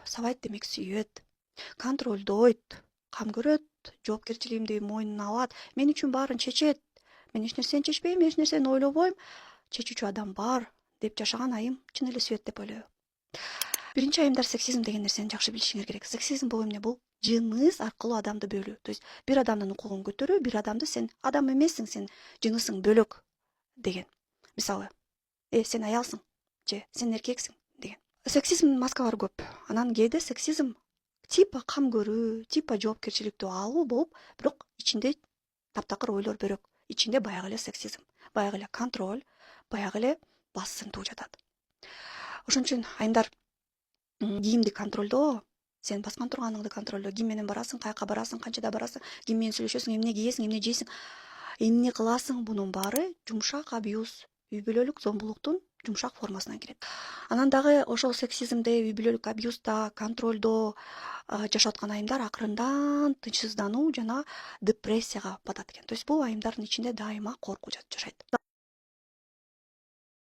сабайт демек сүйөт, контролдойт, кам көрөт, жоопкерчилигимди мойнуна алат, мен үчүн баарын чечет. Мен эч нерсени чечпейм, эч нерсени ойлобойм, чечүүчү адам бар деп жашаган айым чын эле сүйөт деп ойлойм. Биринчи айымдар сексизм деген нерсени жакшы билишиңер керек. Сексизм бул эмне? Бул жыныс аркылуу адамды бөлүү. То есть бир адамдын укугун көтөрүү, бир адамды сен адам эмессиң, сен жынысың бөлөк деген. Мисалы, сен аялсың же сен эркексиң деген. Сексизмдин маскалары көп. Анан кээде сексизм типа кам көрүү, типа жоопкерчиликтүү алуу болуп, бирок ичинде таптакыр ойлор бөлөк. Ичинде баягы эле сексизм, баягы эле контроль, баягы эле басым тууп жатат. Ошон үчүн айымдар кийимди контролдоо, сен баскан турганыңды контролдоо, ким менен барасың, каяка барасың, канчада барасың, ким менен сүйлөшөсүң, эмне кийесиң, эмне жейсиң, эмне кыласың, бунун баары жумшак абьюз, үй бүлөлүк зомбулуктун жумшак формасына кирет. Анан дагы ошол сексизмде, үй бүлөлүк абьюзда, контролдо жашап аткан айымдар акырындан тынчсыздануу жана депрессияга батат экен. То есть бул айымдардын ичинде дайыма коркуу жашайт.